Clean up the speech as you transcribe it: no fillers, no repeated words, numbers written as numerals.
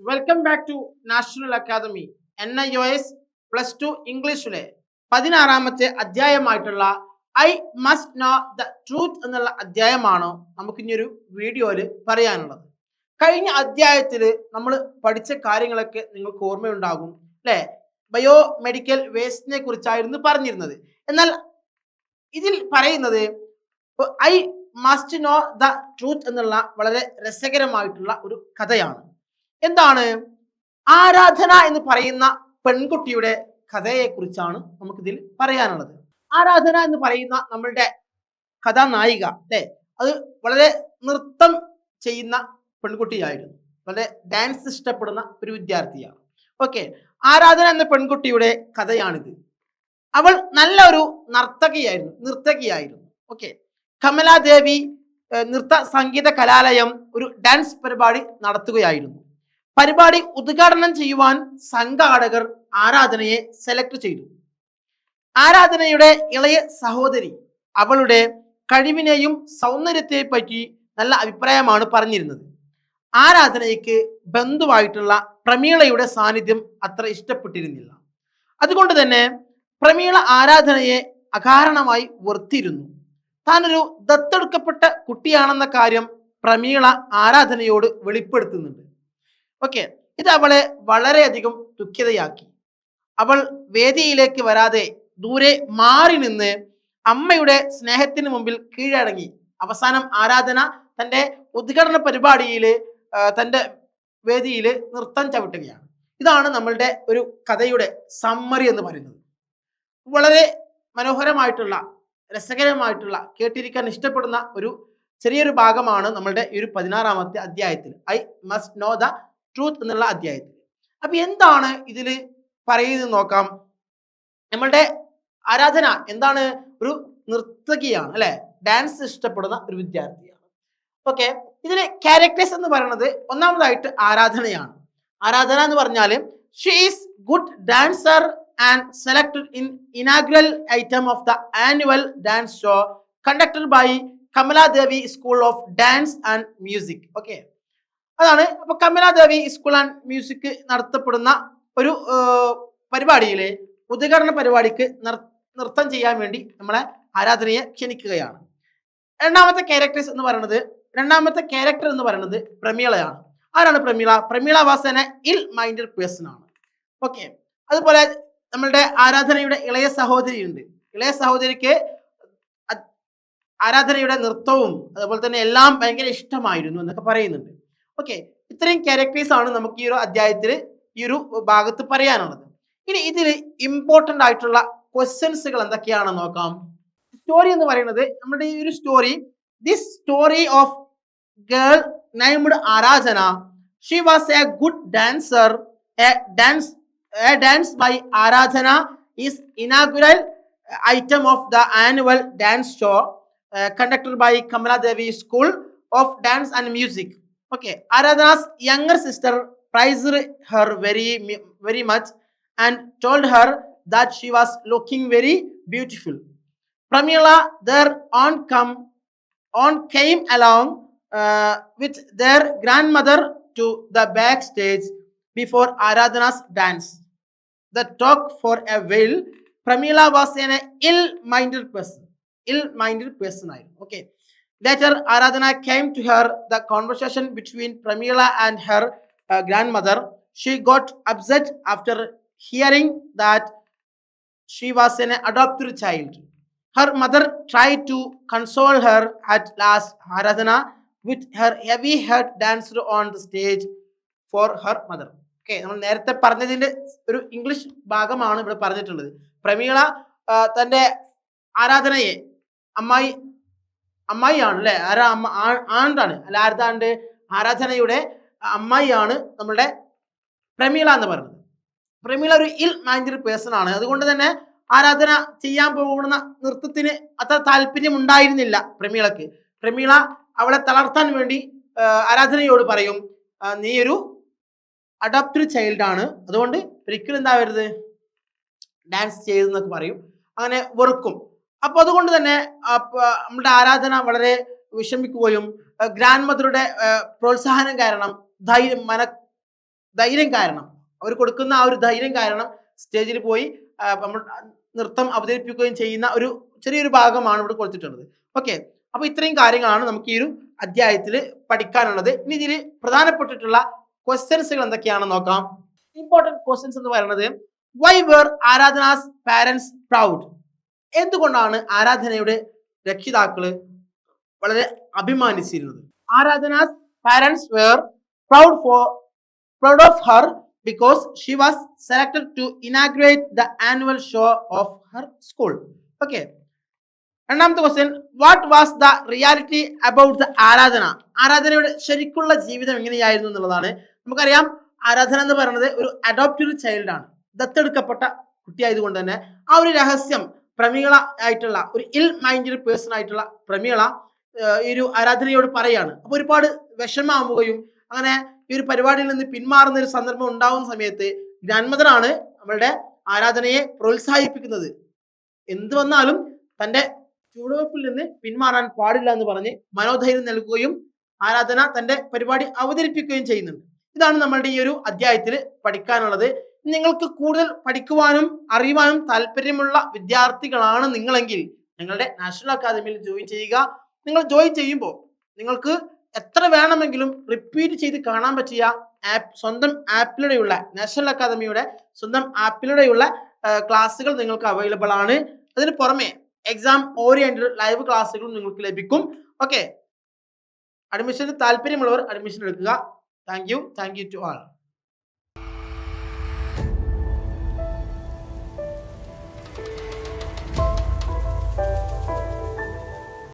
Welcome back to national academy NIOS +2 ഇംഗ്ലീഷിലെ 16ാമത്തെ അധ്യായമായിട്ടുള്ള I must know the truth എന്നുള്ള അധ്യായമാണ് നമുക്കിനിയൊരു വീഡിയോയിൽ പറയാനുള്ളത്. കഴിഞ്ഞ അധ്യായത്തിൽ നമ്മൾ പഠിച്ച കാര്യങ്ങളൊക്കെ നിങ്ങൾക്ക് ഓർമ്മയുണ്ടാകും അല്ലേ? ബയോ മെഡിക്കൽ വേസ്റ്റിനെ കുറിച്ചായിരുന്നു പറഞ്ഞിരുന്നത്. എന്നാൽ ഇതിൽ പറയുന്നത് I must know the truth എന്നുള്ള വളരെ രസകരമായിട്ടുള്ള ഒരു കഥയാണ്. എന്താണ്? ആരാധന എന്ന് പറയുന്ന പെൺകുട്ടിയുടെ കഥയെ കുറിച്ചാണ് നമുക്കിതിൽ പറയാനുള്ളത്. ആരാധന എന്ന് പറയുന്ന നമ്മളുടെ കഥാനായിക അല്ലേ, അത് വളരെ നൃത്തം ചെയ്യുന്ന പെൺകുട്ടിയായിരുന്നു. വളരെ ഡാൻസ് ഇഷ്ടപ്പെടുന്ന ഒരു വിദ്യാർത്ഥിയാണ്. ഓക്കെ, ആരാധന എന്ന പെൺകുട്ടിയുടെ കഥയാണിത്. അവൾ നല്ലൊരു നർത്തകിയായിരുന്നു. ഓക്കെ, കമലാദേവി നൃത്ത സംഗീത കലാലയം ഒരു ഡാൻസ് പരിപാടി നടത്തുകയായിരുന്നു. പരിപാടി ഉദ്ഘാടനം ചെയ്യുവാൻ സംഘാടകർ ആരാധനയെ സെലക്ട് ചെയ്തു. ആരാധനയുടെ ഇളയ സഹോദരി അവളുടെ കഴിവിനെയും സൗന്ദര്യത്തെ പറ്റി നല്ല അഭിപ്രായമാണ് പറഞ്ഞിരുന്നത്. ആരാധനയ്ക്ക് ബന്ധുവായിട്ടുള്ള പ്രമീളയുടെ സാന്നിധ്യം അത്ര ഇഷ്ടപ്പെട്ടിരുന്നില്ല. അതുകൊണ്ട് തന്നെ പ്രമീള ആരാധനയെ അകാരണമായി വെറുത്തിരുന്നു. താനൊരു ദത്തെടുക്കപ്പെട്ട കുട്ടിയാണെന്ന കാര്യം പ്രമീള ആരാധനയോട് വെളിപ്പെടുത്തുന്നുണ്ട്. ഓക്കെ, ഇത് അവളെ വളരെയധികം ദുഃഖിതയാക്കി. അവൾ വേദിയിലേക്ക് വരാതെ ദൂരെ മാറി നിന്ന് അമ്മയുടെ സ്നേഹത്തിന് മുമ്പിൽ കീഴടങ്ങി. അവസാനം ആരാധന തൻ്റെ ഉദ്ഘാടന പരിപാടിയിൽ തൻ്റെ വേദിയിൽ നൃത്തം ചവിട്ടുകയാണ്. ഇതാണ് നമ്മളുടെ ഒരു കഥയുടെ സമ്മറി എന്ന് പറയുന്നത്. വളരെ മനോഹരമായിട്ടുള്ള രസകരമായിട്ടുള്ള കേട്ടിരിക്കാൻ ഇഷ്ടപ്പെടുന്ന ഒരു ചെറിയൊരു ഭാഗമാണ് നമ്മളുടെ ഈ ഒരു 16ാമത്തെ അധ്യായത്തിൽ I must know the truth എന്നുള്ള അധ്യായത്തിൽ. അപ്പൊ എന്താണ് ഇതിൽ പറയുന്നത് നോക്കാം. നമ്മളുടെ ആരാധന എന്താണ്? ഒരു നർത്തകിയാണ് അല്ലെ, ഡാൻസ് ഇഷ്ടപ്പെടുന്ന ഒരു വിദ്യാർത്ഥിയാണ്. ഓക്കെ, ഇതിലെ ക്യാരക്ടേഴ്സ് എന്ന് പറയുന്നത് ഒന്നാമതായിട്ട് ആരാധനയാണ്. ആരാധന എന്ന് പറഞ്ഞാൽ she is good dancer and selected in inaugural item of the annual dance show conducted by Kamaladevi school of dance and music. Okay, അതാണ്. അപ്പൊ കമലാദേവി സ്കൂൾ ആൻഡ് മ്യൂസിക് നടത്തപ്പെടുന്ന ഒരു പരിപാടിയിലെ ഉദ്ഘാടന പരിപാടിക്ക് നൃത്തം ചെയ്യാൻ വേണ്ടി നമ്മളെ ആരാധനയെ ക്ഷണിക്കുകയാണ്. രണ്ടാമത്തെ ക്യാരക്ടർ എന്ന് പറയുന്നത് പ്രമീളയാണ്. ആരാണ് പ്രമീള? പ്രമീള വാസ് എൻ ഇൽ മൈൻഡഡ് പേഴ്സൺ ആണ്. ഓക്കെ, അതുപോലെ നമ്മളുടെ ആരാധനയുടെ ഇളയ സഹോദരി ഉണ്ട്. ഇളയ സഹോദരിക്ക് ആരാധനയുടെ നൃത്തവും അതുപോലെ തന്നെ എല്ലാം ഭയങ്കര ഇഷ്ടമായിരുന്നു എന്നൊക്കെ പറയുന്നുണ്ട്. ഓക്കെ, ഇത്രയും ക്യാരക്ടേഴ്സ് ആണ് നമുക്ക് ഈ ഒരു അധ്യായത്തിൽ ഈ ഒരു ഭാഗത്ത് പറയാനുള്ളത്. ഇനി ഇതിൽ ഇമ്പോർട്ടൻ്റ് ആയിട്ടുള്ള ക്വസ്റ്റ്യൻസുകൾ എന്തൊക്കെയാണെന്ന് നോക്കാം. സ്റ്റോറി എന്ന് പറയുന്നത് നമ്മുടെ ഈ ഒരു story, this story of girl named Aradhana. She was a good dancer. A dance by Aradhana is inaugural item of the annual dance show conducted by Kamaladevi School of Dance and Music. Okay, Aradhana's younger sister praised her very much and told her that she was looking very beautiful. Pramila their aunt came along with their grandmother to the backstage before Aradhana's dance. The talk for a while. Pramila was an ill-minded person. Okay. Later, Aradhana came to her. The conversation between Pramila and her grandmother. She got upset after hearing that she was an adopted child. Her mother tried to console her. At last, Aradhana, with her heavy heart, danced on the stage for her mother. Okay, നമ്മൾ നേരത്തെ പറഞ്ഞതിന്റെ ഒരു English ഭാഗമാണ് ഇവിടെ പറഞ്ഞിട്ടുള്ളത്. പ്രമീള തൻ്റെ ആരാധനയെ അമ്മായിയാണ് അല്ലെ, ആണ്ടാണ് അല്ല, ആരാണ്ട് ആരാധനയുടെ അമ്മായിയാണ് നമ്മളുടെ പ്രമീള എന്ന് പറയുന്നത്. പ്രമീള ഒരു ഇൽ മൈൻഡഡ് പേഴ്സൺ ആണ്. അതുകൊണ്ട് തന്നെ ആരാധന ചെയ്യാൻ പോകുന്ന നൃത്തത്തിന് അത്ര താല്പര്യം ഉണ്ടായിരുന്നില്ല പ്രമീളക്ക്. പ്രമീള അവളെ തളർത്താൻ വേണ്ടി ആരാധനയോട് പറയും, നീ ഒരു അഡോപ്റ്റഡ് ചൈൽഡ് ആണ്, അതുകൊണ്ട് ഒരിക്കലും എന്താവരുത് ഡാൻസ് ചെയ്തെന്നൊക്കെ പറയും. അങ്ങനെ വെറുക്കും. അപ്പൊ അതുകൊണ്ട് തന്നെ നമ്മുടെ ആരാധന വളരെ വിഷമിക്കുകയും ഗ്രാൻഡ് മദറുടെ പ്രോത്സാഹനം കാരണം ധൈര്യം കാരണം, അവർ കൊടുക്കുന്ന ആ ഒരു ധൈര്യം കാരണം സ്റ്റേജിൽ പോയി നമ്മൾ നൃത്തം അവതരിപ്പിക്കുകയും ചെയ്യുന്ന ഒരു ചെറിയൊരു ഭാഗമാണ് ഇവിടെ കൊടുത്തിട്ടുള്ളത്. ഓക്കെ, അപ്പൊ ഇത്രയും കാര്യങ്ങളാണ് നമുക്ക് ഈ ഒരു അധ്യായത്തിൽ പഠിക്കാനുള്ളത്. ഇനി ഇതിൽ പ്രധാനപ്പെട്ടിട്ടുള്ള ക്വസ്റ്റ്യൻസുകൾ എന്തൊക്കെയാണെന്ന് നോക്കാം. ഇമ്പോർട്ടന്റ് ക്വസ്റ്റ്യൻസ് എന്ന് പറയുന്നത്, why were Aradhana's parents proud? എന്തുകൊണ്ടാണ് ആരാധനയുടെ രക്ഷിതാക്കള് വളരെ അഭിമാനിച്ചിരുന്നത്? Aradhana's parents were proud of her because she was selected to inaugurate the annual show of her school. Okay. രണ്ടാമത്തെ question, what was the reality about the ആരാധന? ആരാധനയുടെ ശരിക്കുള്ള ജീവിതം എങ്ങനെയായിരുന്നു എന്നുള്ളതാണ്. നമുക്കറിയാം, ആരാധന എന്ന് പറയുന്നത് ഒരു അഡോപ്റ്റഡ് ചൈൽഡ് ആണ്, ദത്തെടുക്കപ്പെട്ട കുട്ടിയായതുകൊണ്ട് തന്നെ ആ ഒരു രഹസ്യം പ്രമീള ആയിട്ടുള്ള ഒരു ഇൽ മൈൻഡഡ് പേഴ്സൺ ആയിട്ടുള്ള പ്രമീള ഈ ഒരു ആരാധനയോട് പറയാണ്. അപ്പൊ ഒരുപാട് വിഷമാവുകയും അങ്ങനെ ഈ ഒരു പരിപാടിയിൽ നിന്ന് പിന്മാറുന്ന ഒരു സന്ദർഭം ഉണ്ടാകുന്ന സമയത്ത് ഗ്രാൻമദറാണ് നമ്മളുടെ ആരാധനയെ പ്രോത്സാഹിപ്പിക്കുന്നത്. എന്ത് വന്നാലും തന്റെ ചുവടുവെപ്പിൽ നിന്ന് പിന്മാറാൻ പാടില്ല എന്ന് പറഞ്ഞ് മനോധൈര്യം നൽകുകയും ആരാധന തന്റെ പരിപാടി അവതരിപ്പിക്കുകയും ചെയ്യുന്നുണ്ട്. ഇതാണ് നമ്മളുടെ ഈ ഒരു അധ്യായത്തിൽ പഠിക്കാനുള്ളത്. നിങ്ങൾക്ക് കൂടുതൽ പഠിക്കുവാനും അറിയുവാനും താല്പര്യമുള്ള വിദ്യാർത്ഥികളാണ് നിങ്ങളെങ്കിൽ ഞങ്ങളുടെ നാഷണൽ അക്കാദമിയിൽ ജോയിൻ ചെയ്യുക. നിങ്ങൾ ജോയിൻ ചെയ്യുമ്പോൾ നിങ്ങൾക്ക് എത്ര വേണമെങ്കിലും റിപ്പീറ്റ് ചെയ്ത് കാണാൻ പറ്റിയ സ്വന്തം ആപ്പിലൂടെയുള്ള നാഷണൽ അക്കാദമിയുടെ സ്വന്തം ആപ്പിലൂടെയുള്ള ക്ലാസ്സുകൾ നിങ്ങൾക്ക് അവൈലബിൾ ആണ്. അതിന് പുറമെ എക്സാം ഓറിയന്റഡ് ലൈവ് ക്ലാസ്സുകളും നിങ്ങൾക്ക് ലഭിക്കും. ഓക്കെ, അഡ്മിഷന് താല്പര്യമുള്ളവർ അഡ്മിഷൻ എടുക്കുക. Thank you to all.